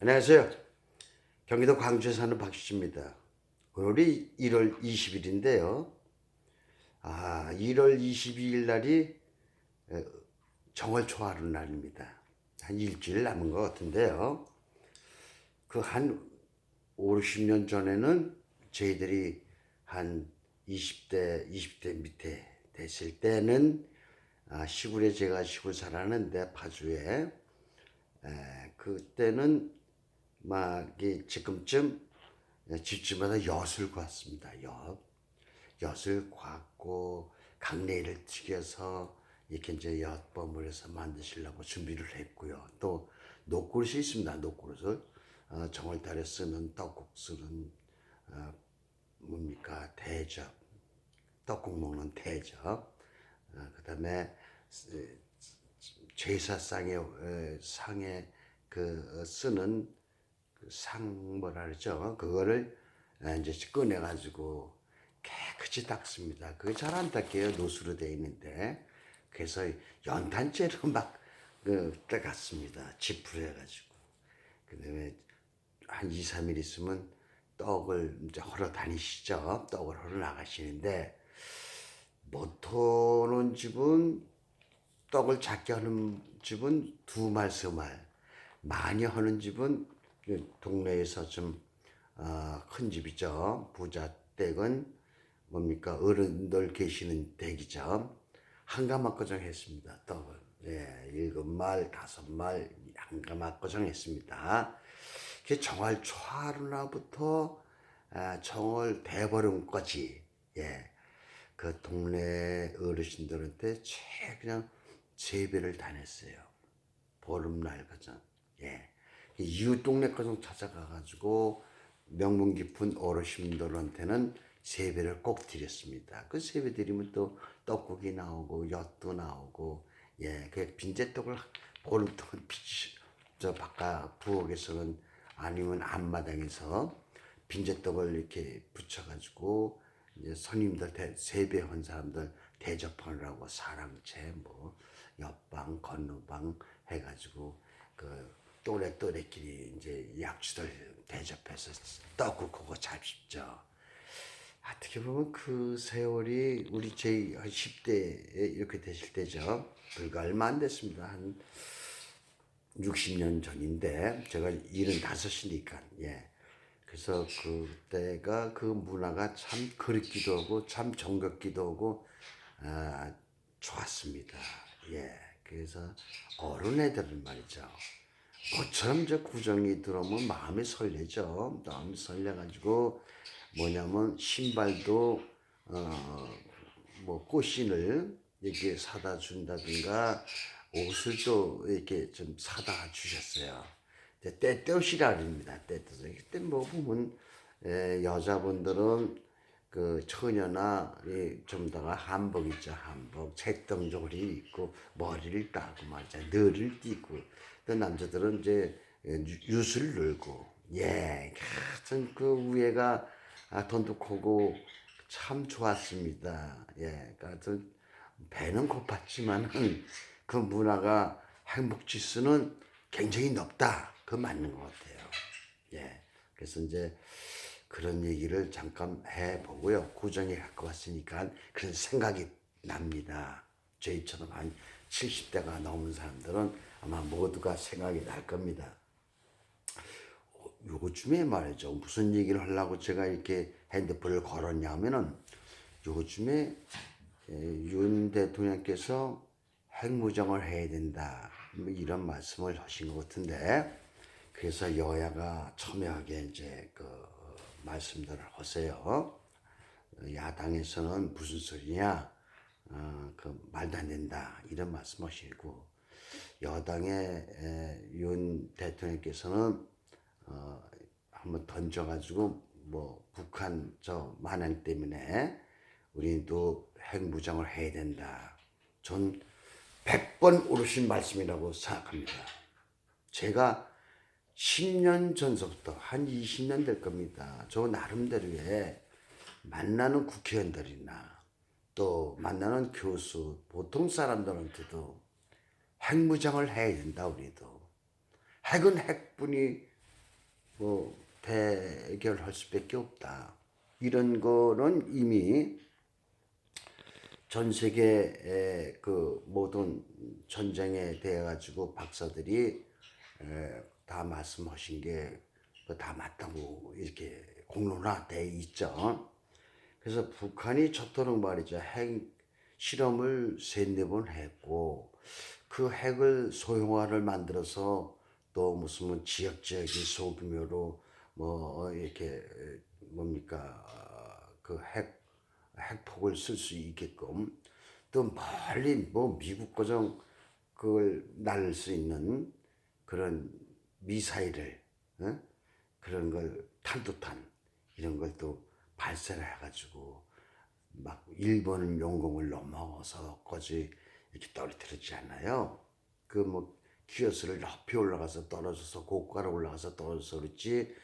안녕하세요. 경기도 광주에 사는 박수지입니다. 오늘이 1월 20일인데요. 1월 22일 날이 정월 초하루 날입니다. 한 일주일 남은 것 같은데요. 그 한 5, 60년 전에는 저희들이 한 20대 밑에 됐을 때는 시골에 제가 시골 살았는데 파주에 그때는 막 지금쯤 집집마다 엿을 구웠습니다. 엿을 구웠고 강냉이를 튀겨서 이렇게 이제 엿버무려서 만드시려고 준비를 했고요. 또 녹그릇이 있습니다. 녹그릇을 정월달에 쓰는 떡국 쓰는 뭡니까 대접, 떡국 먹는 대접. 그다음에 제사상에 상에 쓰는 상 뭐라 그러죠? 그거를 이제 꺼내 가지고 깨끗이 닦습니다. 그게 잘 안 닦여요. 노수로 되어 있는데. 그래서 연탄재로 막 닦았습니다. 지프로 해가지고. 그다음에 한 2, 3일 있으면 떡을 이제 헐어 다니시죠. 떡을 헐어 나가시는데 못하는 집은 떡을 작게 하는 집은 두 말, 세 말. 많이 하는 집은 동네에서 좀 큰 집이죠. 부자 댁은 뭡니까 어른들 계시는 댁이죠. 한가마꺼정 했습니다. 떡을. 예, 7말, 5말 한가마꺼정 했습니다. 그 정월 초하루나부터 정월 대보름까지 예, 그 동네 어르신들한테 그냥 세배를 다녔어요. 보름날 거정. 예. 이웃 동네 거정 찾아가가지고 명문 깊은 어르신들한테는 세배를 꼭 드렸습니다. 그 세배 드리면 또 떡국이 나오고 엿도 나오고 예, 그 빈대떡을 보름 동안 저 바깥 부엌에서는 아니면 앞마당에서 빈대떡을 이렇게 붙여가지고 이제 손님들 세배한 사람들 대접하느라고 사랑채 뭐 옆방 건너방 해가지고 그 또래끼리 이제 약주들 대접해서 떡국 그거 잡수죠. 어떻게 보면 그 세월이 우리 제 10대에 이렇게 되실 때죠. 불과 얼마 안 됐습니다. 한 60년 전인데 제가 75이니까 예. 그래서 그때가 그 문화가 참 그립기도 하고 참 정겹기도 하고 좋았습니다. 예. 그래서 어른 애들은 말이죠. 모처럼 저 구정이 들어오면 마음이 설레죠. 마음이 설레가지고 뭐냐면 신발도 뭐 꽃신을 이렇게 사다 준다든가 옷을 또 이렇게 좀 사다 주셨어요. 떼떼옷이라 그럽니다. 떼떼옷. 그때 뭐 보면 여자분들은 그 처녀나 좀 더가 한복 있죠. 한복 색동조리 입고 머리를 따고 말이죠. 너를 띠고 또 남자들은 이제 윷을 늘고 예, 하여튼 그 위에가 돈도 크고 참 좋았습니다. 예, 그러니까 배는 고팠지만은 그 문화가 행복 지수는 굉장히 높다. 그 맞는 것 같아요. 예, 그래서 이제 그런 얘기를 잠깐 해보고요. 구정이 갖고 왔으니까 그런 생각이 납니다. 저희처럼 한 70대가 넘은 사람들은 아마 모두가 생각이 날 겁니다. 요즘에 말이죠. 무슨 얘기를 하려고 제가 이렇게 핸드폰을 걸었냐 하면은 요즘에 윤 대통령께서 핵무장을 해야 된다. 뭐 이런 말씀을 하신 것 같은데 그래서 여야가 첨예하게 이제 그 말씀들을 하세요. 야당에서는 무슨 소리냐, 그 말도 안 된다 이런 말씀하시고 여당의 윤 대통령께서는 한번 던져가지고 뭐 북한 저 만행 때문에 우리도 핵무장을 해야 된다. 전 100번 옳으신 말씀이라고 생각합니다. 제가 10년 전서부터 한 20년 될 겁니다. 저 나름대로의 만나는 국회의원들이나 또 만나는 교수, 보통 사람들한테도 핵무장을 해야 된다, 우리도. 핵은 핵뿐이 뭐 대결할 수밖에 없다. 이런 거는 이미 전 세계의 그 모든 전쟁에 대해 가지고 박사들이 다 말씀하신 게 다 맞다고 이렇게 공론화돼 있죠. 그래서 북한이 저토록 말이죠. 핵 실험을 세네 번 했고 그 핵을 소형화를 만들어서 또 무슨 지역적인 소규모로 뭐 이렇게 뭡니까 그 핵폭을 쓸 수 있게끔 또 멀리 뭐 미국 거정 그걸 날릴 수 있는 그런 미사일을 어? 그런 걸 탄도탄 이런 걸 또 발사를 해가지고 막 일본 영공을 넘어서까지 이렇게 떨어뜨리지 않아요. 그 뭐 키어스를 높이 올라가서 떨어져서 고가로 올라가서 떨어져서 그렇지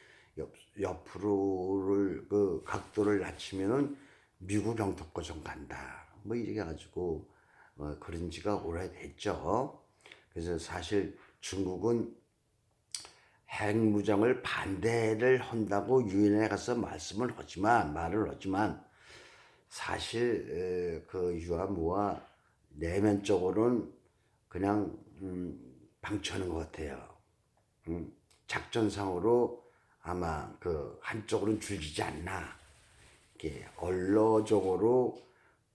옆으로를 그 각도를 낮추면은 미국 영토권 간다. 뭐 이렇게 해가지고 그런 지가 오래됐죠. 그래서 사실 중국은 핵무장을 반대를 한다고 유엔에 가서 말을 하지만 사실 그 유아무와 내면적으로는 그냥 방치하는 것 같아요. 작전상으로 아마 그 한쪽으로는 줄이지 않나. 이렇게 언어적으로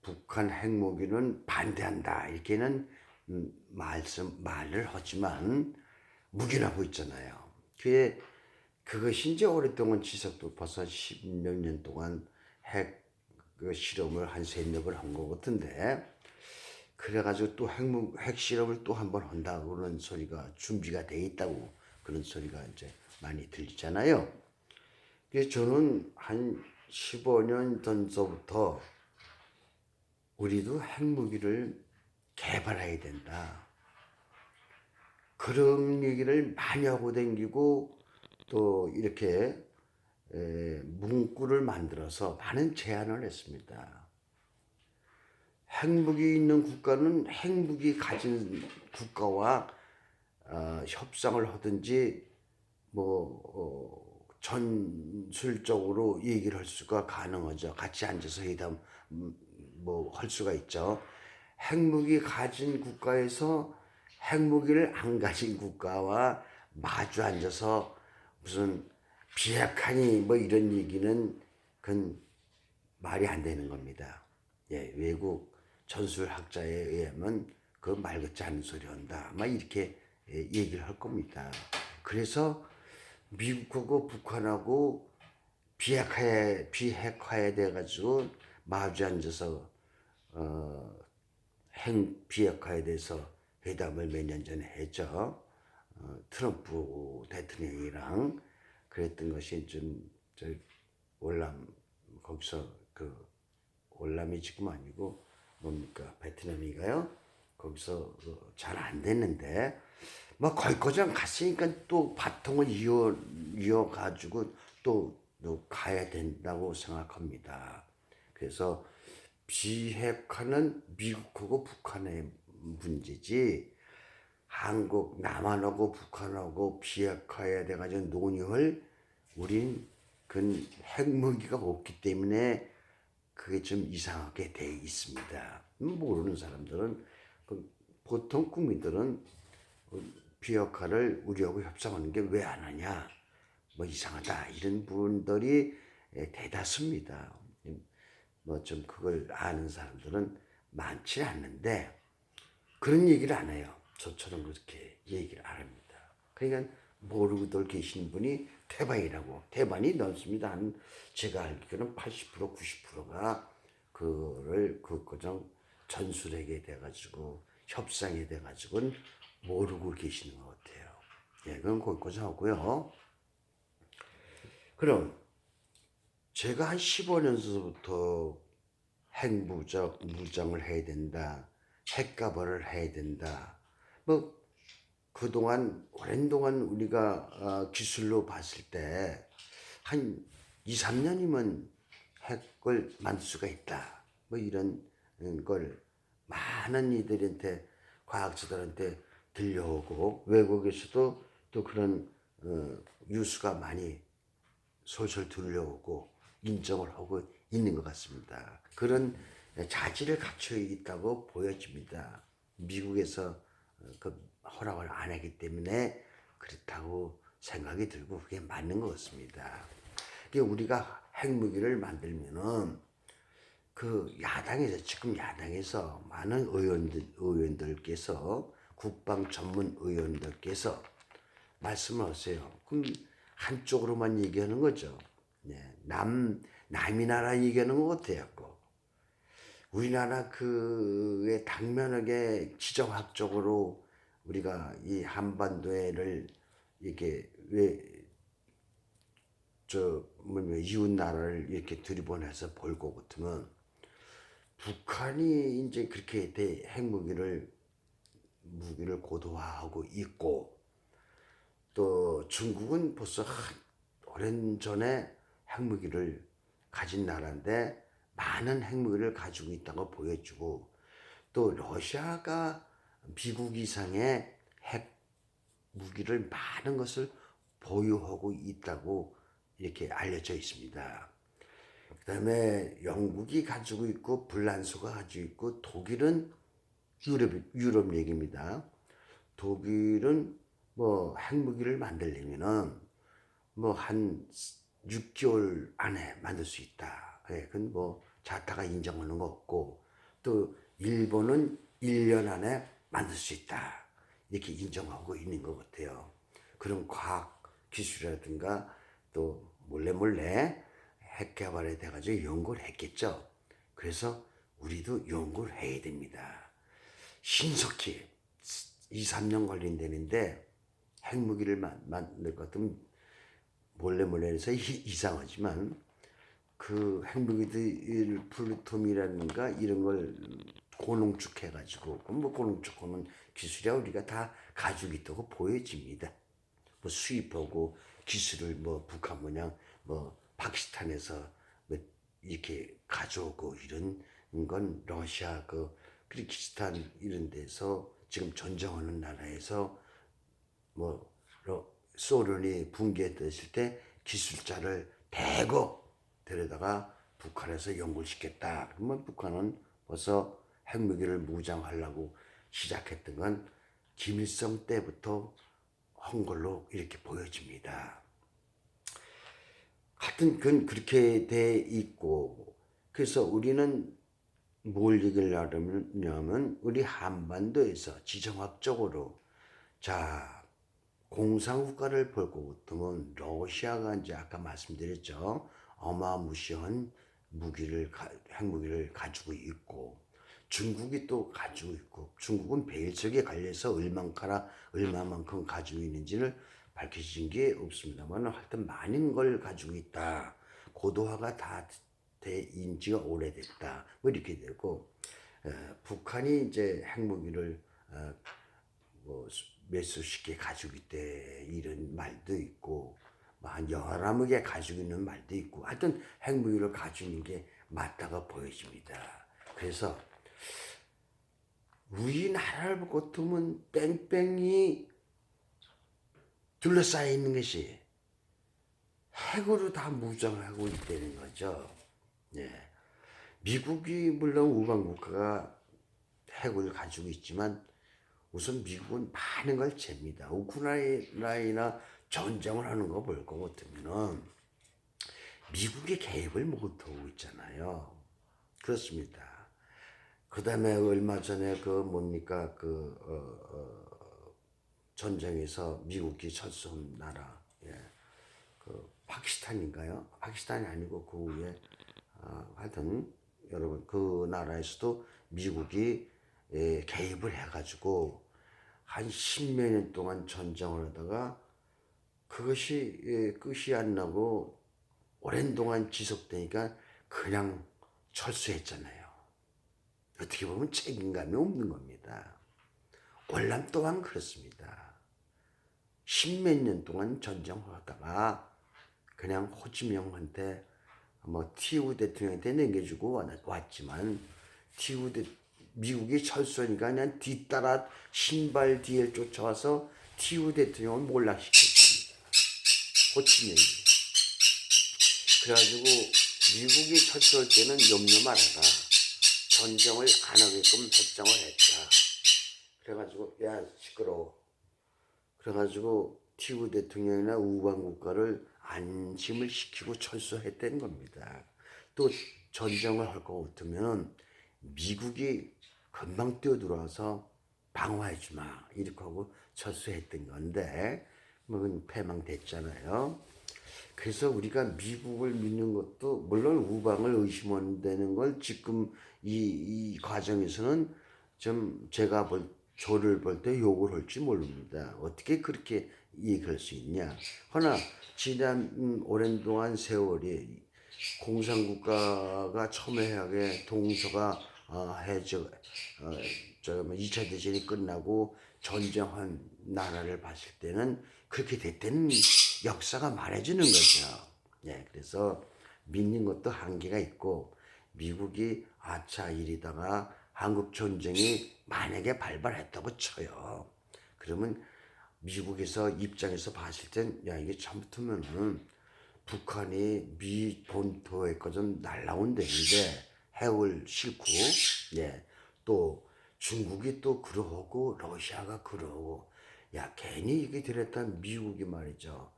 북한 핵무기는 반대한다 이렇게는 말을 하지만 묵인하고 있잖아요. 그것이 이제 오랫동안 지속도 벌써 10몇 년 동안 핵 그 실험을 한 세네 번 한 것 같은데 그래가지고 또 핵 실험을 또 한 번 한다고 그런 소리가 준비가 돼 있다고 그런 소리가 이제 많이 들리잖아요. 그래서 저는 한 15년 전서부터 우리도 핵무기를 개발해야 된다. 그런 얘기를 많이 하고 댕기고 또 이렇게 문구를 만들어서 많은 제안을 했습니다. 핵무기 있는 국가는 핵무기 가진 국가와 협상을 하든지 전술적으로 얘기를 할 수가 가능하죠. 같이 앉아서 회담 뭐 할 수가 있죠. 핵무기 가진 국가에서 핵무기를 안 가진 국가와 마주 앉아서 무슨 비핵하니 뭐 이런 얘기는 그건 말이 안 되는 겁니다. 예, 외국 전술학자에 의하면 그 말 같지 않은 소리 한다. 막 이렇게 얘기를 할 겁니다. 그래서 미국하고 북한하고 비핵화에 돼가지고 마주 앉아서 핵 비핵화에 대해서 회담을 몇 년 전에 했죠. 트럼프 대통령이랑 그랬던 것이 저 월남 거기서 그 월남이 지금 아니고 뭡니까 베트남인가요? 거기서 잘 안 됐는데 뭐 거기까지 갔으니까 또 바통을 이어가지고 또 가야 된다고 생각합니다. 그래서 비핵화는 미국하고 북한의 문제지 한국 남한하고 북한하고 비핵화에 대해 가지고 논의할 우린 그 핵무기가 없기 때문에 그게 좀 이상하게 돼 있습니다. 모르는 사람들은 보통 국민들은 비핵화를 우리하고 협상하는 게 왜 안 하냐 뭐 이상하다 이런 분들이 대다수입니다. 뭐 좀 그걸 아는 사람들은 많지 않는데 그런 얘기를 안 해요. 저처럼 그렇게 얘기를 안 합니다. 그러니까 모르고들 계신 분이 태반이라고. 태반이 넓습니다. 제가 알기로는 80% 90%가 그거를 그 과정 전술핵에 돼가지고 협상에 돼가지고는 모르고 계시는 것 같아요. 예, 그건 거기까지 하고요. 그럼 제가 한 15년서부터 무장을 해야 된다. 핵가벌을 해야 된다. 뭐 그동안 오랜 동안 우리가 기술로 봤을 때 한 2, 3년이면 핵을 만들 수가 있다. 뭐 이런 걸 많은 이들한테 과학자들한테 들려오고 외국에서도 또 그런 유수가 많이 솔솔 들려오고 인정을 하고 있는 것 같습니다. 그런 자질을 갖춰 있다고 보여집니다. 미국에서 그 허락을 안 하기 때문에 그렇다고 생각이 들고 그게 맞는 것 같습니다. 우리가 핵무기를 만들면은 그 야당에서 지금 야당에서 많은 의원들께서 국방 전문 의원들께서 말씀을 하세요. 그럼 한쪽으로만 얘기하는 거죠. 네, 남이 나라 얘기하는 것 같아요. 우리나라 그의 당면하게 지정학적으로 우리가 이 한반도를 이렇게 이웃 나라를 이렇게 들이보내서 볼 것 같으면 북한이 이제 그렇게 무기를 고도화하고 있고 또 중국은 벌써 오랜 전에 핵무기를 가진 나라인데 많은 핵무기를 가지고 있다고 보여주고 또 러시아가 미국 이상의 핵무기를 많은 것을 보유하고 있다고 이렇게 알려져 있습니다. 그 다음에 영국이 가지고 있고 불란서가 가지고 있고 독일은 유럽 얘기입니다. 독일은 뭐 핵무기를 만들려면은 뭐 한 6개월 안에 만들 수 있다. 그건 뭐 자타가 인정하는 거 없고 또 일본은 1년 안에 만들 수 있다. 이렇게 인정하고 있는 것 같아요. 그런 과학 기술이라든가 또 몰래 핵 개발에 돼가지고 연구를 했겠죠. 그래서 우리도 연구를 해야 됩니다. 신속히 2, 3년 걸린다는데 핵무기를 만들 것 같으면 몰래 해서 이상하지만 그 핵무기들 플루토늄이라든가 이런 걸 고농축해가지고 뭐 고농축하는 기술이야 우리가 다 가지고 있다고 보여집니다. 뭐 수입하고 기술을 뭐 북한 모양 뭐 파키스탄에서 뭐 이렇게 가져오고 이런 건 러시아 그 키르기스탄 이런 데서 지금 전쟁하는 나라에서 뭐 소련이 붕괴됐을 때 기술자를 대거 데려다가 북한에서 연구를 시켰다. 그러면 북한은 벌써 핵무기를 무장하려고 시작했던 건 김일성 때부터 한 걸로 이렇게 보여집니다. 하여튼 그건 그렇게 돼 있고 그래서 우리는 뭘 얘기를 하려면 우리 한반도에서 지정학적으로 자 공산국가를 볼 것 같으면 러시아가 이제 아까 말씀드렸죠. 어마무시한 핵무기를 가지고 있고 중국이 또 가지고 있고 중국은 베일적에 갈려서 얼마만큼 가지고 있는지를 밝혀진 게 없습니다만 하여튼 많은 걸 가지고 있다. 고도화가 다 된 지가 오래됐다. 뭐 이렇게 되고 북한이 이제 핵무기를 뭐 몇 수십 개 가지고 있대 이런 말도 있고 뭐 한 11개 가지고 있는 말도 있고 하여튼 핵무기를 가지고 있는 게 맞다가 보여집니다. 그래서 우리나라를 같으면 뺑뺑이 둘러싸여 있는 것이 핵으로 다 무장하고 있다는 거죠. 예. 미국이 물론 우방국가가 핵을 가지고 있지만 우선 미국은 많은 걸 잽니다. 우크라이나 전쟁을 하는 거 볼 것 같으면은 미국이 개입을 못하고 있잖아요. 그렇습니다. 그 다음에 얼마 전에 전쟁에서 미국이 철수한 나라, 파키스탄인가요? 파키스탄이 아니고 그 후에 하여튼 여러분 그 나라에서도 미국이 개입을 해가지고 한 10몇 년 동안 전쟁을 하다가 그것이 끝이 안 나고 오랜 동안 지속되니까 그냥 철수했잖아요. 어떻게 보면 책임감이 없는 겁니다. 월남 또한 그렇습니다. 10몇 년 동안 전쟁을 하다가 그냥 호치민한테 뭐 티우 대통령한테 넘겨주고 왔지만 미국이 철수하니까 그냥 뒤따라 신발 뒤에 쫓아와서 티우 대통령을 몰락시켰습니다. 호치민이. 그래가지고 미국이 철수할 때는 염려 말아라. 전쟁을 안 하게끔 협정을 했다. 그래가지고 야 시끄러워. 그래가지고 티우 대통령이나 우방 국가를 안심을 시키고 철수했다는 겁니다. 또 전쟁을 할 것 같으면 미국이 금방 뛰어들어와서 방어해주마 이렇게 하고 철수했던 건데 뭐 패망됐잖아요. 그래서 우리가 미국을 믿는 것도 물론 우방을 의심한다는 걸 지금 이 과정에서는 좀 제가 저를 볼 때 욕을 할지 모릅니다. 어떻게 그렇게 얘기할 수 있냐. 허나 지난 오랜 동안 세월이 공산국가가 첨예하게 동서가 해저 저 2차 대전이 끝나고 전쟁한 나라를 봤을 때는 그렇게 됐다는 역사가 말해주는 거죠. 예, 그래서 믿는 것도 한계가 있고 미국이 아차 이리다가 한국 전쟁이 만약에 발발했다고 쳐요. 그러면 미국에서 입장에서 봤을 땐 야 이게 잘못하면은 북한이 미 본토에까지 날라온 데인데 해올 싫고 예, 또 중국이 또 그러고 러시아가 그러고 야 괜히 이게 들었다 미국이 말이죠.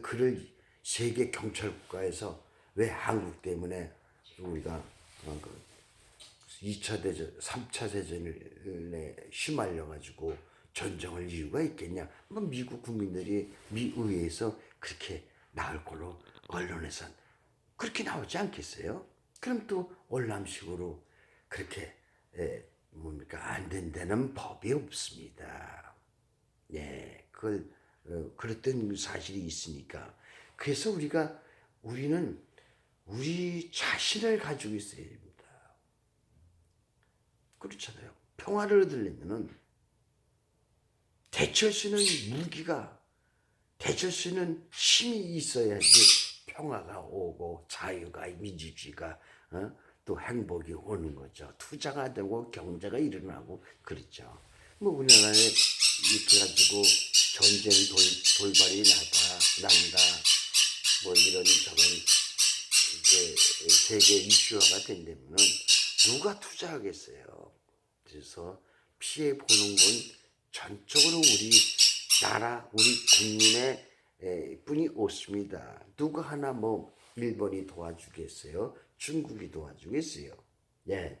그를 세계 경찰 국가에서 왜 한국 때문에 우리가 그 2차 대전, 3차 대전에 휘말려가지고 전쟁할 이유가 있겠냐? 뭐 미국 국민들이 미 의회에서 그렇게 나올 걸로 언론에선 그렇게 나오지 않겠어요? 그럼 또 월남식으로 그렇게 뭡니까 안 된다는 법이 없습니다. 예, 그걸 그랬던 사실이 있으니까 그래서 우리는 우리 자신을 가지고 있어야 됩니다. 그렇잖아요. 평화를 얻으려면은 대처할 수 있는 무기가 대처할 수 있는 힘이 있어야지 평화가 오고 자유가 민주주의가 또 행복이 오는 거죠. 투자가 되고 경제가 일어나고 그렇죠. 뭐 우리나라에 이렇게 가지고 전쟁 돌발이 난다 뭐 이런 저런 이제 세계 이슈화가 된다면은 누가 투자하겠어요. 그래서 피해 보는 건 전적으로 우리 나라, 우리 국민의 뿐이 없습니다. 누가 하나 뭐 일본이 도와주겠어요? 중국이 도와주겠어요? 예,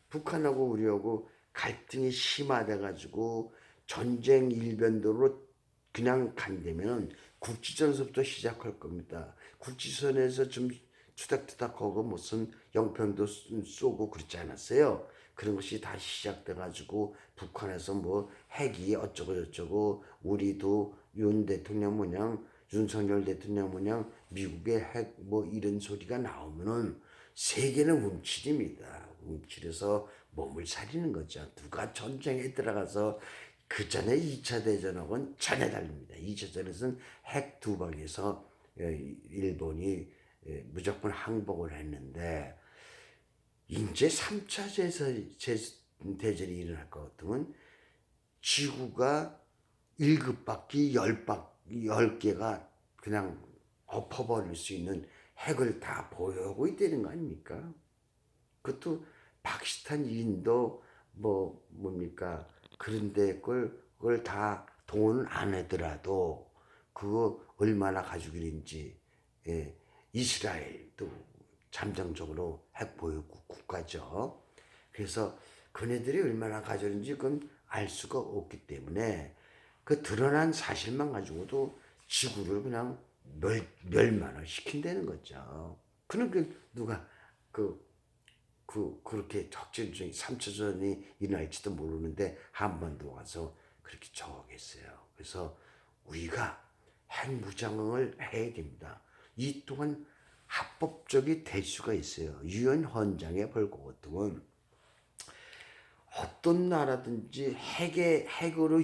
북한하고 우리하고 갈등이 심화돼가지고 전쟁 일변도로 그냥 간다면 국지전서부터 시작할 겁니다. 국지선에서 좀 투닥투닥하고 무슨 영평도 쏘고 그렇지 않았어요. 그런 것이 다시 시작돼가지고 북한에서 뭐 핵이 어쩌고 저쩌고 우리도 윤 대통령 모양 윤석열 대통령 모양 미국의 핵 뭐 이런 소리가 나오면은 세계는 움츠립니다. 움츠려서 몸을 사리는 거죠. 누가 전쟁에 들어가서 그 전에 2차 대전하고는 전혀 다릅니다. 2차 대전에서는 핵 두 방에서 일본이 무조건 항복을 했는데 이제 3차 대전이 일어날 것 같으면 지구가 1급바퀴 10개가 그냥 엎어버릴 수 있는 핵을 다 보유하고 있다는 거 아닙니까? 그것도 파키스탄, 인도, 뭡니까? 그런데 그걸 다 동원을 안 하더라도 그거 얼마나 가지고 있는지, 예, 이스라엘도 잠정적으로 핵 보유 국가죠. 그래서 그네들이 얼마나 가졌는지 그건 알 수가 없기 때문에 그 드러난 사실만 가지고도 지구를 그냥 멸망을 시킨다는 거죠. 그러니까 누가 그렇게 적진중에 3차전이 일어날지도 모르는데 한반도 와서 그렇게 저하겠어요. 그래서 우리가 핵무장을 해야 됩니다. 이 또한 합법적이 될 수가 있어요. 유엔 헌장에 볼 것 같으면 어떤 나라든지 핵으로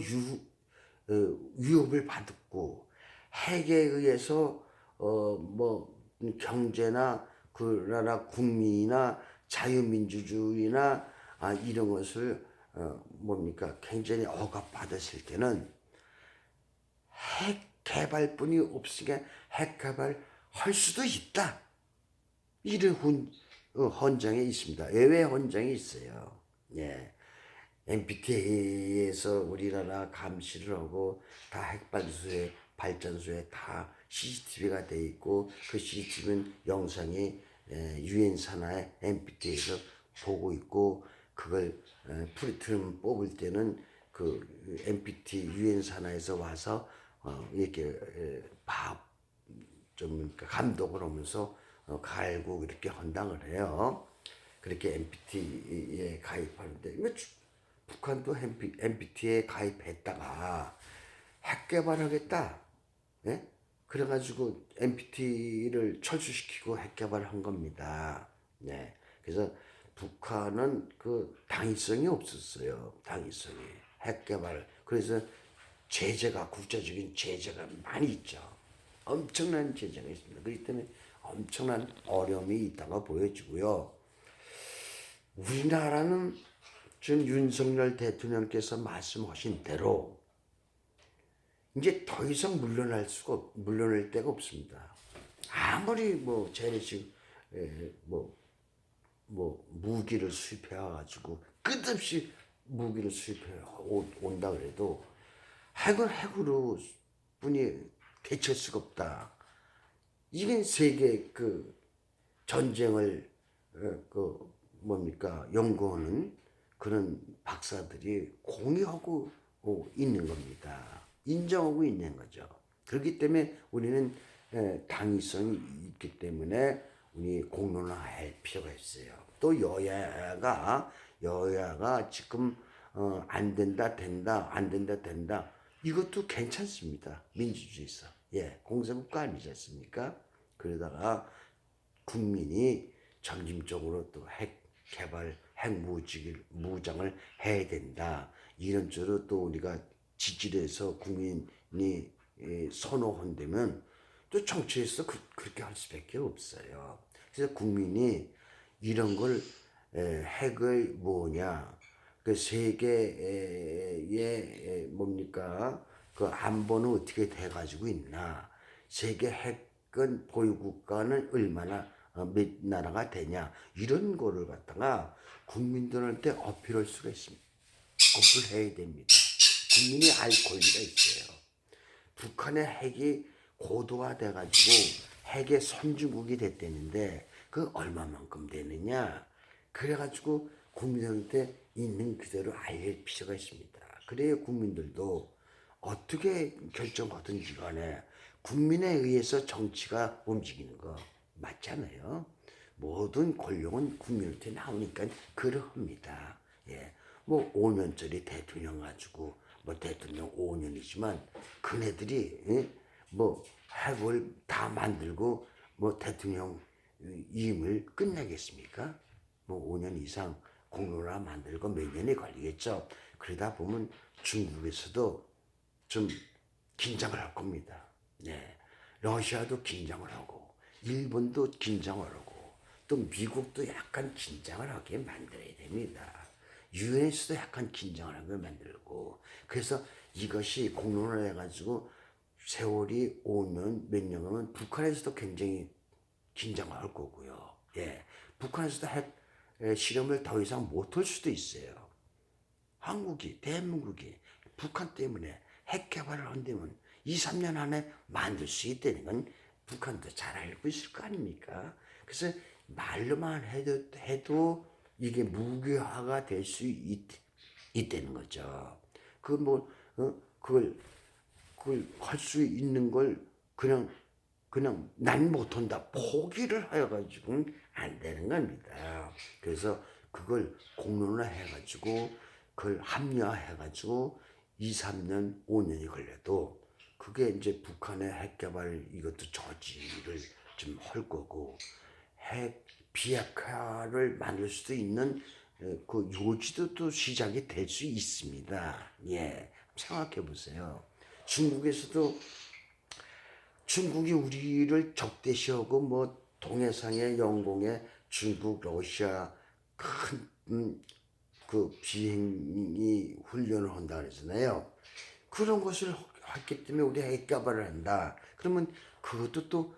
위협을 받고 핵에 의해서 뭐 경제나 그 나라 국민이나 자유민주주의나 이런 것을 뭡니까 굉장히 억압받았을 때는 핵 개발뿐이 없으니까 핵 개발할 수도 있다. 이런 헌장에 있습니다. 예외 헌장이 있어요. 예. NPT에서 우리나라 감시를 하고 다 핵발전소에 발전소에 다 CCTV가 돼 있고 그 CCTV는 영상이 유엔 산하의 NPT에서 보고 있고 그걸 프리트럼 뽑을 때는 그 NPT 유엔 산하에서 와서 이렇게 좀 감독을 하면서 갈고 이렇게 헌당을 해요. 그렇게 NPT에 가입하는데 북한도 NPT에 가입했다가 핵 개발하겠다. 예? 그래가지고 NPT를 철수시키고 핵 개발을 한 겁니다. 네. 그래서 북한은 그 당위성이 없었어요. 당위성이. 핵 개발. 그래서 제재가, 국제적인 제재가 많이 있죠. 엄청난 제재가 있습니다. 그렇기 때문에 엄청난 어려움이 있다가 보여지고요. 우리나라는 지금 윤석열 대통령께서 말씀하신 대로 이제 더 이상 물러날 데가 없습니다. 아무리 뭐 재래식 무기를 수입해 가지고 끝없이 무기를 수입해 온다 그래도 핵은 핵으로 뿐이 대체할 수가 없다. 이게 세계 그 전쟁을 연구하는 그런 박사들이 공유하고 있는 겁니다. 인정하고 있는 거죠. 그렇기 때문에 우리는 당위성이 있기 때문에 우리 공론화할 필요가 있어요. 또 여야가 지금 안 된다 된다 안 된다 된다 이것도 괜찮습니다. 민주주의에서 공산국가 아니지 않습니까? 그러다가 국민이 점진적으로 또 핵 개발, 무장을 해야 된다. 이런 쪽으로 또 우리가 지지를 해서 국민이 선호한다면 또 정치에서 그렇게 할 수밖에 없어요. 그래서 국민이 이런 걸 핵을 뭐냐, 그 세계의 그 안보는 어떻게 돼가지고 있나, 세계 핵은 보유국가는 얼마나 몇 나라가 되냐 이런 거를 갖다가 국민들한테 어필할 수가 있습니다. 어필해야 됩니다. 국민이 알 권리가 있어요. 북한의 핵이 고도화돼가지고 핵의 선주국이 됐다는데 그 얼마만큼 되느냐 그래가지고 국민들한테 있는 그대로 알릴 필요가 있습니다. 그래야 국민들도 어떻게 결정하든지 간에 국민에 의해서 정치가 움직이는 거 맞잖아요. 모든 권력은 국민한테 나오니까 그러합니다. 뭐 5년짜리 대통령 가지고 뭐 대통령 5년이지만 그네들이 뭐 핵을 다 만들고 뭐 대통령 임을 끝내겠습니까? 뭐 5년 이상 공론화 만들고 몇 년이 걸리겠죠. 그러다 보면 중국에서도 좀 긴장을 할 겁니다. 러시아도 긴장을 하고 일본도 긴장을 하고 또 미국도 약간 긴장을 하게 만들어야 됩니다. 유엔에서도 약간 긴장을 하게 만들고 그래서 이것이 공론을 해가지고 세월이 5년 몇 년은 북한에서도 굉장히 긴장을 할 거고요. 북한에서도 핵 실험을 더 이상 못할 수도 있어요. 대한민국이 북한 때문에 핵 개발을 한다면 2, 3년 안에 만들 수 있다는 건 북한도 잘 알고 있을 거 아닙니까? 그래서 말로만 해도 이게 무기화가 될 수 있다는 거죠. 그걸 할 수 있는 걸 그냥 난 못한다 포기를 해가지고는 안 되는 겁니다. 그래서 그걸 공론화 해가지고 그걸 합리화해가지고 2, 3년, 5년이 걸려도 그게 이제 북한의 핵 개발 이것도 저지를 좀 할 거고 핵 비핵화를 만들 수도 있는 그 요지도 또 시작이 될 수 있습니다. 생각해 보세요. 중국이 우리를 적대시하고 뭐 동해상의 영공에 중국, 러시아 큰 그 비행이 훈련을 한다 그러잖아요. 그런 것을 했기 때문에 우리 핵 개발을 한다. 그러면 그것도 또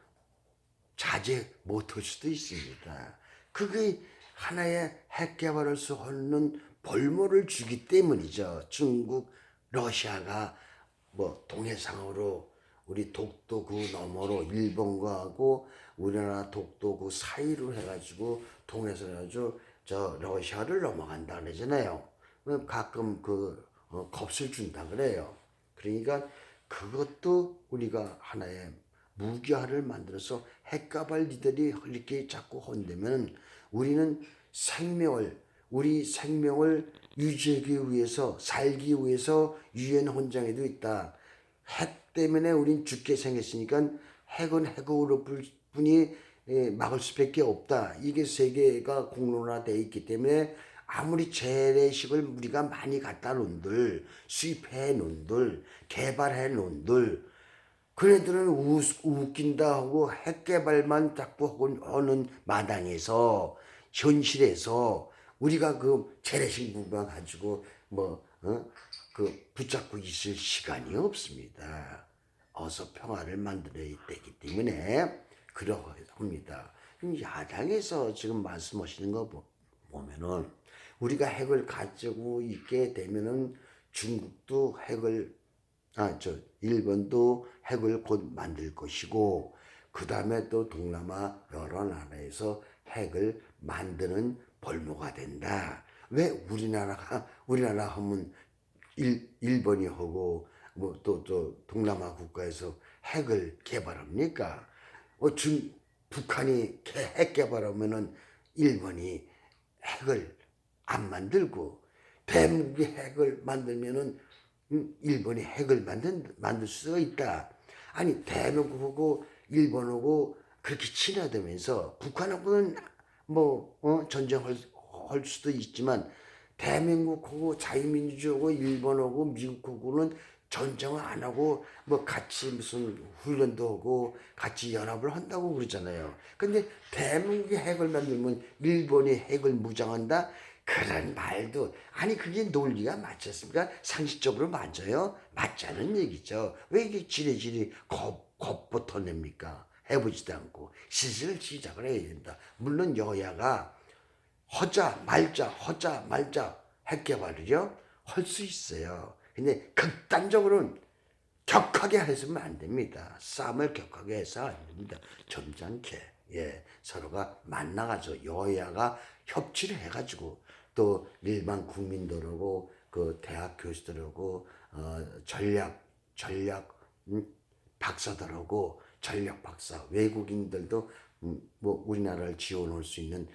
자제 못할 수도 있습니다. 그게 하나의 핵 개발할 수 없는 볼모를 주기 때문이죠. 중국, 러시아가 뭐 동해상으로 우리 독도 그 너머로 일본과 하고 우리나라 독도 그 사이로 해가지고 통해서 해가지고 저 러시아를 넘어간다 그러잖아요. 가끔 겁을 준다 그래요. 그러니까 그것도 우리가 하나의 무기화를 만들어서 핵가발 니들이 이렇게 자꾸 헌대면 우리는 우리 생명을 유지하기 위해서 살기 위해서 유엔 헌장에도 있다. 핵 때문에 우린 죽게 생겼으니까 핵은 핵으로 뿐이 막을 수밖에 없다. 이게 세계가 공론화되어 있기 때문에 아무리 재래식을 우리가 많이 갖다 놓은들, 수입해 놓은들, 개발해 놓은들, 그네들은 웃긴다 하고 핵 개발만 자꾸 하는 마당에서 현실에서 우리가 그 재래식 무기만 가지고 붙잡고 있을 시간이 없습니다. 어서 평화를 만들어야 되기 때문에 그러합니다. 야당에서 지금 말씀하시는 거 보면은 우리가 핵을 가지고 있게 되면은 중국도 일본도 핵을 곧 만들 것이고, 그 다음에 또 동남아 여러 나라에서 핵을 만드는 볼모가 된다. 왜 우리나라 하면 일본이 하고, 또 동남아 국가에서 핵을 개발합니까? 북한이 핵 개발하면은 일본이 핵을 안 만들고, 대한민국이 핵을 만들면은 일본이 핵을 만들 수가 있다. 아니 대한민국하고 일본하고 그렇게 친하다면서 북한하고는 전쟁할 수도 있지만 대한민국하고 자유민주주의하고 일본하고 미국하고는 전쟁을 안 하고 같이 무슨 훈련도 하고 같이 연합을 한다고 그러잖아요. 근데 대한민국이 핵을 만들면 일본이 핵을 무장한다? 그런 말도 아니 그게 논리가 맞지 않습니까? 상식적으로 맞아요? 맞지 않은 얘기죠. 왜 이게 지레지레 겁부터 냅니까? 해보지도 않고 시작을 해야 된다. 물론 여야가 허자 말자 핵 개발이죠. 할 수 있어요. 근데 극단적으로는 격하게 해서는 안 됩니다. 싸움을 격하게 해서 안 됩니다. 점잖게 서로가 만나가지고 여야가 협치를 해가지고 또 일반 국민들하고 그 대학 교수들하고 전략 박사들하고 전략 박사 외국인들도 우리나라를 지원할 수 있는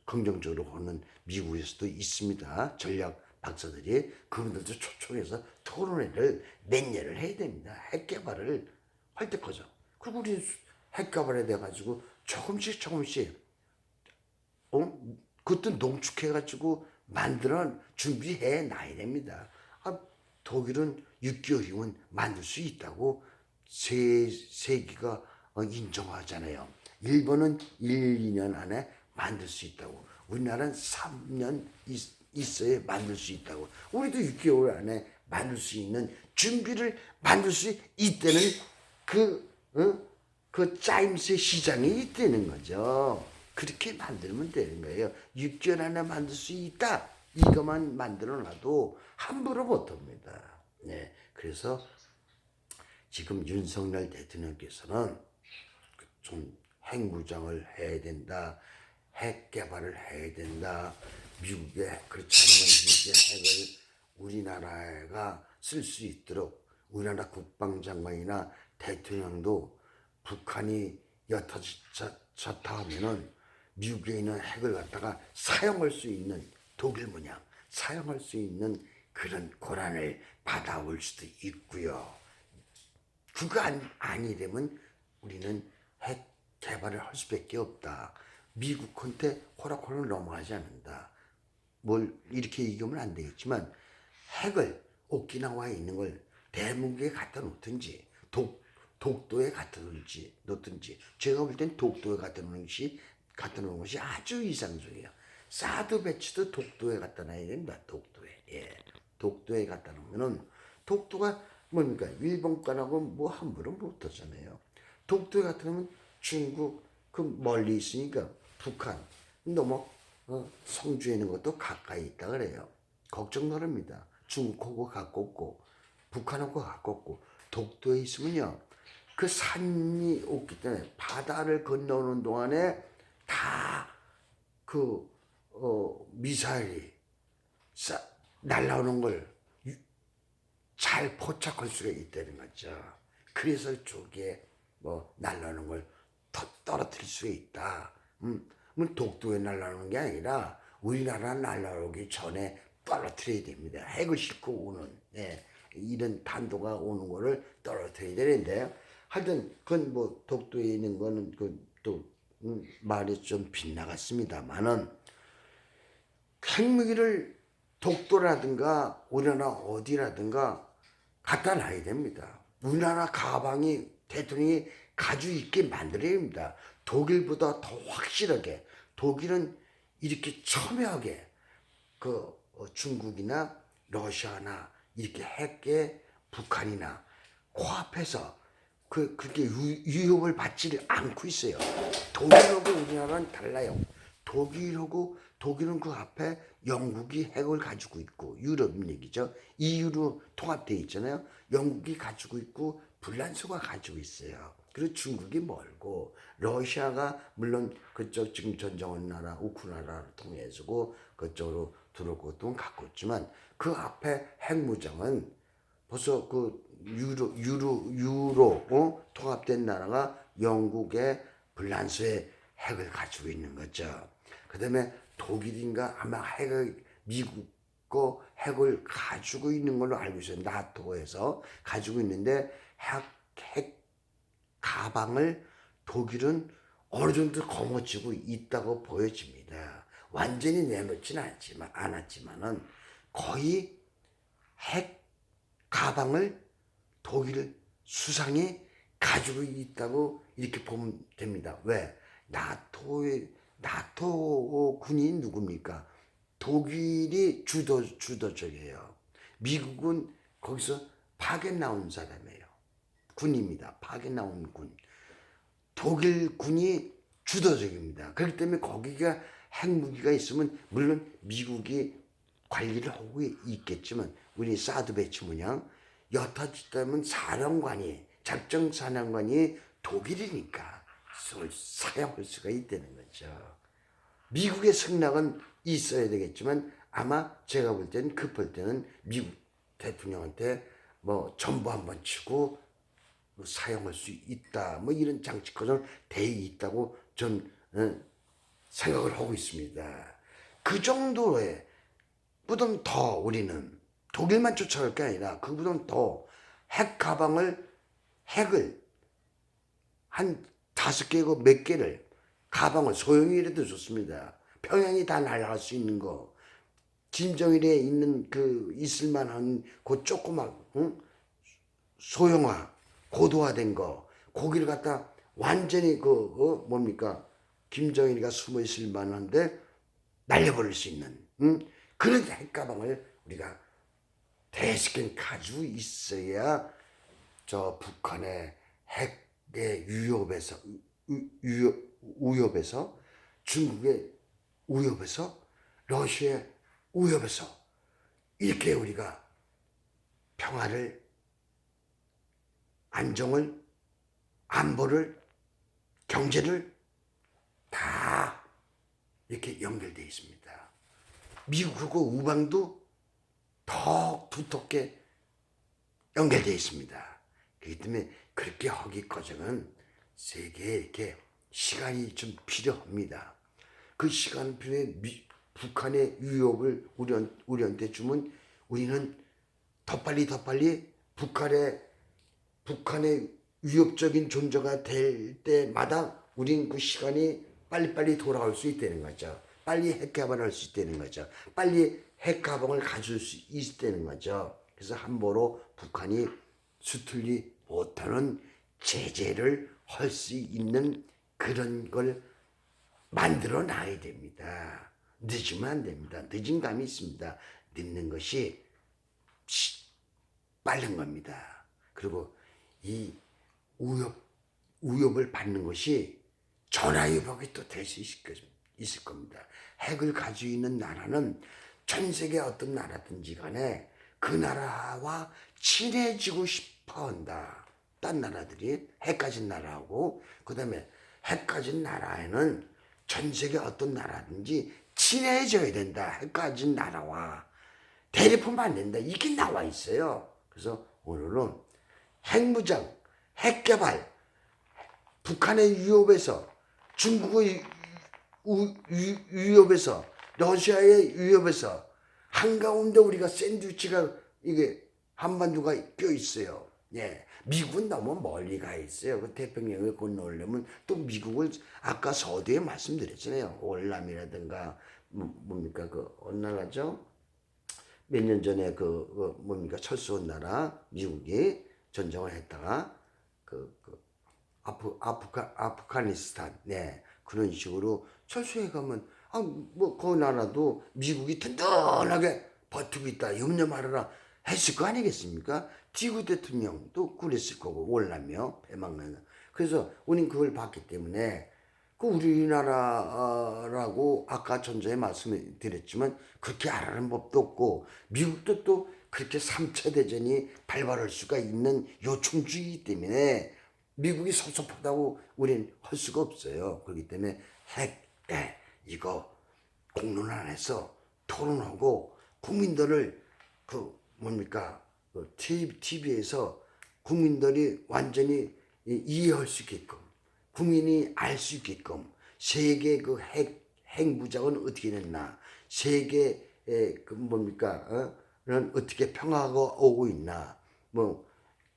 긍정적으로 하는 미국에서도 있습니다. 전략 박사들이 그분들도 초청해서 토론회를 매년을 해야 됩니다. 핵 개발을 할 때까지. 그리고 우리 핵 개발에 대해 가지고 조금씩 그것도 농축해가지고 만들어 준비해 놔야 됩니다. 독일은 6개월이면 만들 수 있다고 세계가 인정하잖아요. 일본은 1, 2년 안에 만들 수 있다고. 우리나라는 3년 있어야 만들 수 있다고. 우리도 6개월 안에 만들 수 있는 준비를 만들 수 있다는 그 짜임새 시장이 있다는 거죠. 그렇게 만들면 되는 거예요. 6개월 안에 만들 수 있다. 이것만 만들어놔도 함부로 못합니다. 네, 그래서 지금 윤석열 대통령께서는 좀 핵무장을 해야 된다. 핵 개발을 해야 된다. 그렇지 않으면 미국의 핵을 우리나라가 쓸 수 있도록 우리나라 국방장관이나 대통령도 북한이 엿터졌다 하면은 미국에 있는 핵을 갖다가 사용할 수 있는 독일 문양 사용할 수 있는 그런 권한을 받아올 수도 있고요. 그거 아니려면 우리는 핵 개발을 할 수밖에 없다. 미국한테 호락호락 넘어가지 않는다. 뭘 이렇게 얘기하면 안 되겠지만 핵을 오키나와에 있는 걸 대한민국에 갖다 놓든지 독도에 갖다 놓든지 제가 볼 땐 독도에 갖다 놓는 것이 아주 이상적이에요. 사드 배치도 독도에 갖다 놔야 된다. 독도에 갖다 놓으면은 독도가 뭡니까? 일본과라고 뭐 함부로 못 하잖아요. 독도 같은 경우는 중국 그 멀리 있으니까 북한 너무 성주에 있는 것도 가까이 있다 그래요. 걱정 말입니다. 중국하고 가깝고 북한하고 가깝고 독도에 있으면요. 그 산이 없기 때문에 바다를 건너오는 동안에 다 그 미사일이 날라오는 걸 잘 포착할 수가 있다는 거죠. 그래서 저기에 뭐 날라오는 걸 떨어뜨릴 수가 있다. 독도에 날라오는 게 아니라 우리나라 날라오기 전에 떨어뜨려야 됩니다. 핵을 싣고 오는 이런 탄도가 오는 거를 떨어뜨려야 되는데 하여튼 그건 뭐 독도에 있는 거는 그또 말이 좀 빗나갔습니다만은 핵무기를 독도라든가 우리나라 어디라든가 갖다 놔야 됩니다. 우리나라 가방이 대통령이 가지고 있게 만들어야 됩니다. 독일보다 더 확실하게 독일은 이렇게 첨예하게 중국이나 러시아나 이렇게 핵에 북한이나 코앞에서 그렇게 위협을 받지 않고 있어요. 독일하고 우리나라는 달라요. 독일은 그 앞에 영국이 핵을 가지고 있고 유럽 얘기죠. EU로 통합되어 있잖아요. 영국이 가지고 있고 불란서가 가지고 있어요. 그리고 중국이 멀고 러시아가 물론 그쪽 지금 전쟁한 나라 우크라이나를 통해서고 그쪽으로 들어오고 또 갖고 있지만 그 앞에 핵무장은 벌써 그 유로 통합된 나라가 영국의 불란서의 핵을 가지고 있는 거죠. 그 다음에 독일인가 아마 미국 거 핵을 가지고 있는 걸로 알고 있어요. 나토에서 가지고 있는데 핵 가방을 독일은 어느 정도 거머쥐고 있다고 보여집니다. 완전히 내놓지는 않았지만은 거의 핵 가방을 독일 수상이 가지고 있다고 이렇게 보면 됩니다. 왜? 나토 군이 누굽니까? 독일이 주도적이에요. 미국은 거기서 파견 나온 사람이에요. 군입니다. 파견 나온 군. 독일 군이 주도적입니다. 그렇기 때문에 거기가 핵무기가 있으면 물론 미국이 관리를 하고 있겠지만 우리 사드 배치 문양 여타치다면 작전사령관이 독일이니까 사용할 수가 있다는 거죠. 미국의 승낙은 있어야 되겠지만 아마 제가 볼 때는 급할 때는 미국 대통령한테 뭐 전부 한번 치고 뭐 사용할 수 있다 뭐 이런 장치권을 돼 있다고 전 생각을 하고 있습니다. 그 정도의 보다 더 우리는 독일만 쫓아갈 게 아니라 그보다 더 핵을 한 5개고 몇 개를 가방을 소형이라도 좋습니다. 평양이 다 날아갈 수 있는 거. 김정일에 있는 있을 만한 그 조그만 소형화 고도화된 거. 거기를 갖다 완전히 뭡니까 김정일이가 숨어 있을 만한데 날려버릴 수 있는 그런 핵가방을 우리가 대식견 가지고 있어야 저 북한의 핵의 위협에서 중국의 위협에서 러시아의 위협에서 이렇게 우리가 평화를 안정을 안보를 경제를 다 이렇게 연결되어 있습니다. 미국하고 우방도 더 두텁게 연결되어 있습니다. 그렇기 때문에 그렇게 하기 과정은 세계에 이렇게 시간이 좀 필요합니다. 그 시간 필요해 북한의 위협을 우리한테 주면 우리는 더 빨리 북한의 위협적인 존재가 될 때마다 우린 그 시간이 빨리빨리 돌아올 수 있다는 거죠. 빨리 핵개발할 수 있다는 거죠. 빨리 핵가방을 가질 수 있다는 거죠. 그래서 함부로 북한이 수틀리 못하는 제재를 할 수 있는 그런 걸 만들어 놔야 됩니다. 늦으면 안 됩니다. 늦은 감이 있습니다. 늦는 것이 빠른 겁니다. 그리고 이 위협을 받는 것이 전화위복이 또 될 수 있을 겁니다. 핵을 가지고 있는 나라는 전 세계 어떤 나라든지 간에 그 나라와 친해지고 싶어 한다. 딴 나라들이 핵 가진 나라하고 그 다음에 핵 가진 나라에는 전 세계 어떤 나라든지 친해져야 된다. 핵 가진 나라와 대립하면 안 된다. 이게 나와 있어요. 그래서 오늘은 핵무장, 핵개발, 북한의 위협에서 중국의 위협에서 러시아의 위협에서 한가운데 우리가 샌드위치가 이게 한반도가 껴 있어요. 예. 미국은 너무 멀리 가 있어요. 그 태평양을 건너려면 또 미국을 아까 서두에 말씀드렸잖아요. 월남이라든가 뭡니까 그 어느 나라죠? 몇 년 전에 뭡니까 철수한 나라 미국이 전쟁을 했다가 아프가니스탄, 네, 그런 식으로 철수해 가면 그 나라도 미국이 든든하게 버티고 있다 염려 말아라 했을 거 아니겠습니까? 디구 대통령도 그랬을 거고 월남이요 배막는. 그래서 우린 그걸 봤기 때문에 그 우리나라라고 아까 전전에 말씀드렸지만 그렇게 알아는 법도 없고 미국도 또 그렇게 3차 대전이 발발할 수가 있는 요충지이기 때문에 미국이 섭섭하다고 우린 할 수가 없어요. 그렇기 때문에 이거 공론 안에서 토론하고 국민들을 뭡니까 TV에서 국민들이 완전히 이해할 수 있게끔 국민이 알 수 있게끔 세계 핵무장은 어떻게 됐나 세계의 는 어떻게 평화가 오고 있나 뭐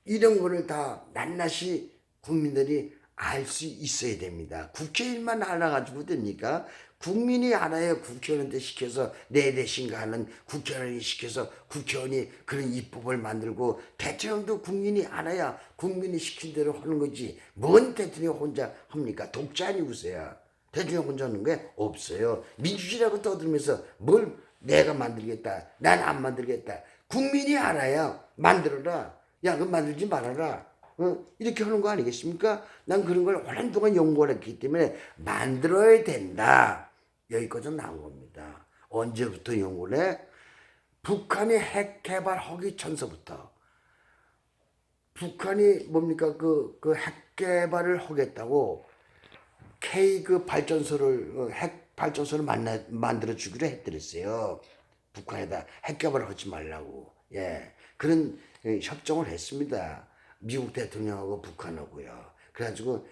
이런 거를 다 낱낱이 국민들이 알 수 있어야 됩니다. 국회의원만 알아가지고 됩니까? 국민이 알아야 국회의원한테 시켜서 내 대신가 하는 국회의원이 시켜서 국회의원이 그런 입법을 만들고 대통령도 국민이 알아야 국민이 시킨 대로 하는 거지. 뭔 대통령 혼자 합니까? 독자 아니고서야. 대통령 혼자 하는 게 없어요. 민주주의라고 떠들면서 뭘 내가 만들겠다. 난 안 만들겠다. 국민이 알아야 만들어라. 야, 그거 만들지 말아라. 이렇게 하는 거 아니겠습니까? 난 그런 걸 오랜 동안 연구를 했기 때문에 만들어야 된다. 여기까지 나온 겁니다. 언제부터 연구를 해? 북한이 핵 개발하기 전서부터. 북한이 뭡니까? 핵 개발을 하겠다고 K 핵 발전소를 만들어 주기로 했더랬어요. 북한에다 핵 개발을 하지 말라고. 예. 그런 협정을 했습니다. 미국 대통령하고 북한하고요. 그래가지고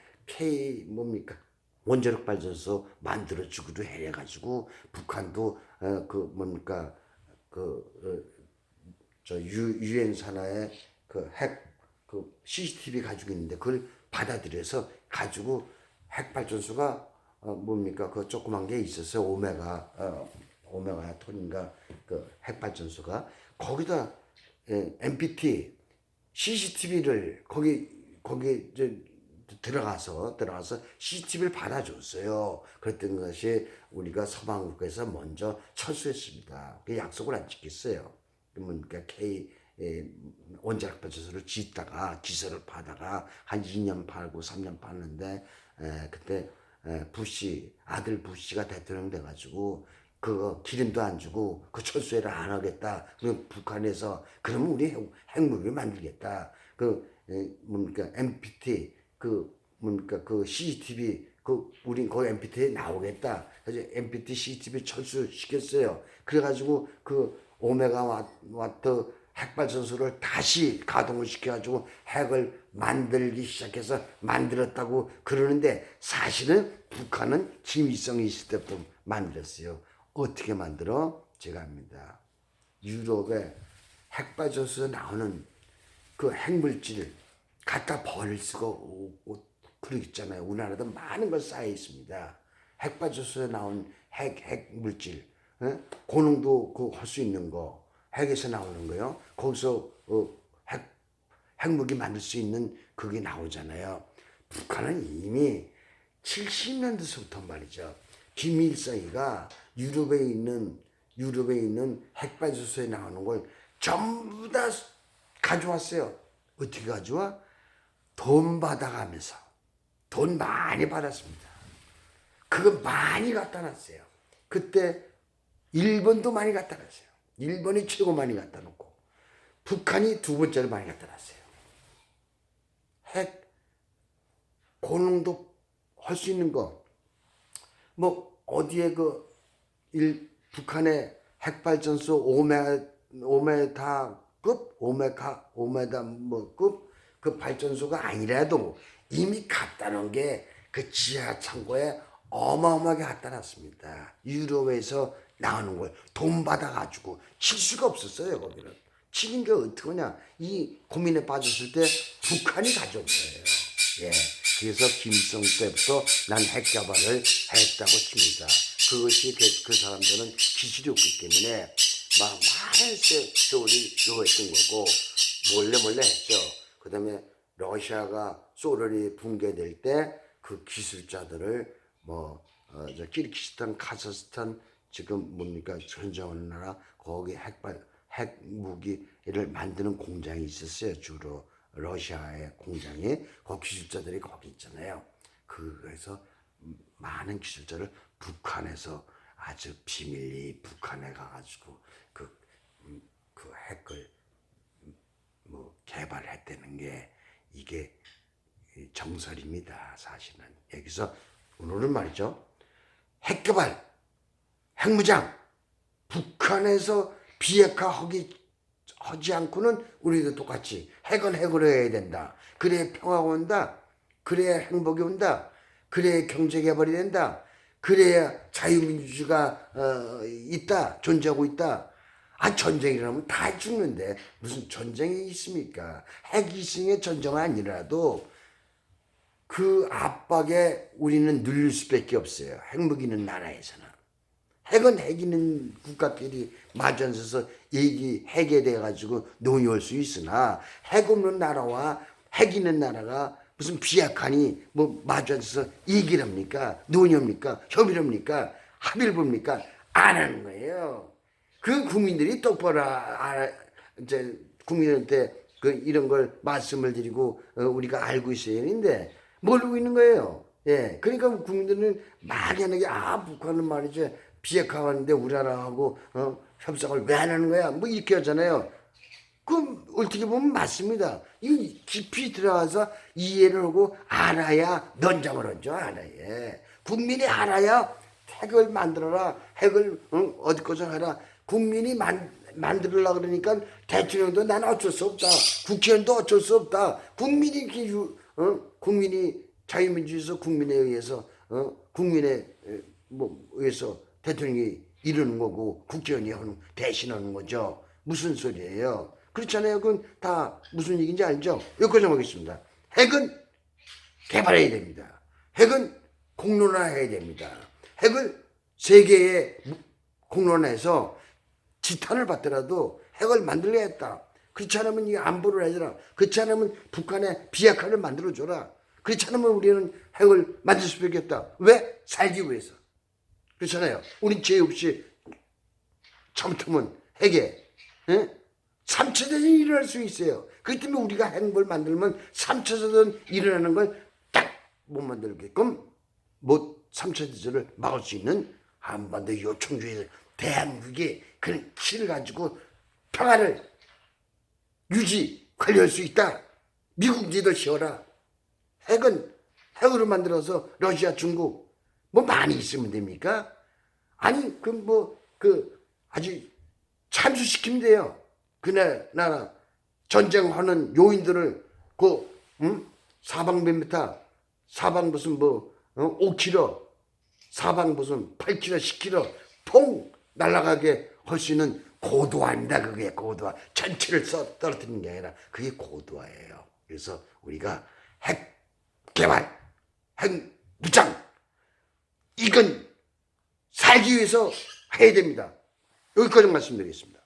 원자력 발전소 만들어 주기로 해가지고 북한도 유엔 산하에 핵 CCTV 가지고 있는데 그걸 받아들여서 가지고 핵 발전소가 그 조그만 게 있었어요. 오메가 톤인가 핵 발전소가 거기다 MPT CCTV를 거기 이제 들어가서 CCTV를 받아줬어요. 그랬던 것이 우리가 서방국에서 먼저 철수했습니다. 그 약속을 안 지켰어요. 그러니까 원자력 발전소를 짓다가 기술을 받다가 한 2년 팔고 3년 팔는데 그때 아들 부시가 대통령 돼가지고 그거 기름도 안 주고 그 철수해를 안 하겠다. 그럼 북한에서 그러면 우리 핵무기를 만들겠다. MPT CCTV 우린 그 MPT에 나오겠다. 그래서 MPT CCTV 철수시켰어요. 그래가지고 오메가와트 핵발전소를 다시 가동을 시켜가지고 핵을 만들기 시작해서 만들었다고 그러는데 사실은 북한은 김일성이 있을 때부터 만들었어요. 어떻게 만들어? 제가 합니다. 유럽에 핵발전소에서 나오는 그 핵물질을 갖다 버릴 수가 없고 그러겠잖아요. 우리나라도 많은 걸 쌓여 있습니다. 핵발전소에 나온 핵물질, 고농도 할 수 있는 거, 핵에서 나오는 거요. 거기서 핵무기 만들 수 있는 그게 나오잖아요. 북한은 이미 70년대서부터 말이죠. 김일성이가 유럽에 있는 핵발전소에 나오는 걸 전부 다 가져왔어요. 어떻게 가져와? 돈 받아가면서 돈 많이 받았습니다. 그거 많이 갖다 놨어요. 그때 일본도 많이 갖다 놨어요. 일본이 최고 많이 갖다 놓고 북한이 두 번째로 많이 갖다 놨어요. 핵 고농도 할 수 있는 거 뭐 어디에 북한의 핵발전소 5m급 5m 뭐급 그 발전소가 아니라도 이미 갖다 놓은 게 그 지하 창고에 어마어마하게 갖다 놨습니다. 유럽에서 나오는 걸 돈 받아가지고 칠 수가 없었어요. 거기는 치긴 게 어떡하냐. 이 고민에 빠졌을 때 북한이 가져온 거예요. 예. 그래서 김일성 때부터 난 핵개발을 했다고 칩니다. 그것이 그 사람들은 기술이 없기 때문에 많은 세월이 요했던 거고 몰래 했죠. 그 다음에 러시아가 소련이 붕괴될 때 그 기술자들을 키르기스탄, 카자흐스탄 지금 뭡니까 현정하는 나라 거기 핵무기를 만드는 공장이 있었어요. 주로 러시아의 공장이 그 기술자들이 거기 있잖아요. 그래서 많은 기술자를 북한에서 아주 비밀리 북한에 가가지고 그 핵을 개발했다는 게 이게 정설입니다. 사실은 여기서 오늘은 말이죠. 핵개발, 핵무장, 북한에서 비핵화하지 않고는 우리도 똑같이 핵은 핵으로 해야 된다. 그래야 평화가 온다. 그래야 행복이 온다. 그래야 경제개발이 된다. 그래야 자유민주주의가 있다. 존재하고 있다. 전쟁이라면 다 죽는데 무슨 전쟁이 있습니까? 핵이 있으니 전쟁은 아니라도 그 압박에 우리는 눌릴 수밖에 없어요. 핵무기는 나라에서는. 핵은 핵 있는 국가끼리 마주 앉아서 핵에 대해 가지고 논의할 수 있으나 핵 없는 나라와 핵 있는 나라가 무슨 비핵화니 마주 앉아서 얘기를 합니까? 논의합니까? 협의를 합니까? 합의를 봅니까? 안 하는 거예요. 그 국민들이 똑바로 이제 국민한테 이런 걸 말씀을 드리고 우리가 알고 있어야 하는데 모르고 있는 거예요. 예, 그러니까 국민들은 막연하게 북한은 말이죠. 비핵화하는데 우리나라하고 협상을 왜 안 하는 거야? 이렇게 하잖아요. 그럼 어떻게 보면 맞습니다. 이거 깊이 들어가서 이해를 하고 알아야 논쟁을 하죠. 알아야. 국민이 알아야 핵을 만들어라. 핵을 어디 거서 해라. 국민이 만들으려고 그러니까 대통령도 난 어쩔 수 없다. 국회의원도 어쩔 수 없다. 국민이 국민이 자유민주에서 국민에 의해서 국민에 의해서 대통령이 이르는 거고 국회의원이 대신하는 거죠. 무슨 소리예요? 그렇잖아요. 그건 다 무슨 얘기인지 알죠? 여기까지 하겠습니다. 핵은 개발해야 됩니다. 핵은 공론화해야 됩니다. 핵을 세계에 공론화해서 지탄을 받더라도 핵을 만들어야겠다. 그렇지 않으면 이 안보를 해줘라. 그렇지 않으면 북한의 비핵화를 만들어줘라. 그렇지 않으면 우리는 핵을 만들 수밖에 없다. 왜? 살기 위해서. 그렇잖아요. 우린 죄 없이 처음부터는 핵에 3차 대전이 일어날 수 있어요. 그렇기 때문에 우리가 핵을 만들면 3차 대전 일어나는 걸 딱 못 만들게끔 3차 대전을 막을 수 있는 한반도 요청주의 대한민국이 그런 키를 가지고 평화를 관리할 수 있다. 미국 니들 쉬어라. 핵은 핵으로 만들어서 러시아, 중국 많이 있으면 됩니까? 아니 아주 참수시키면 돼요. 나라 전쟁하는 요인들을 사방 몇 미터, 사방 무슨 5km, 사방 무슨 8km, 10km 퐁 날아가게 할 수 있는 고도화입니다. 그게 고도화. 전체를 떨어뜨리는 게 아니라 그게 고도화예요. 그래서 우리가 핵 개발, 핵 무장 이건 살기 위해서 해야 됩니다. 여기까지 말씀드리겠습니다.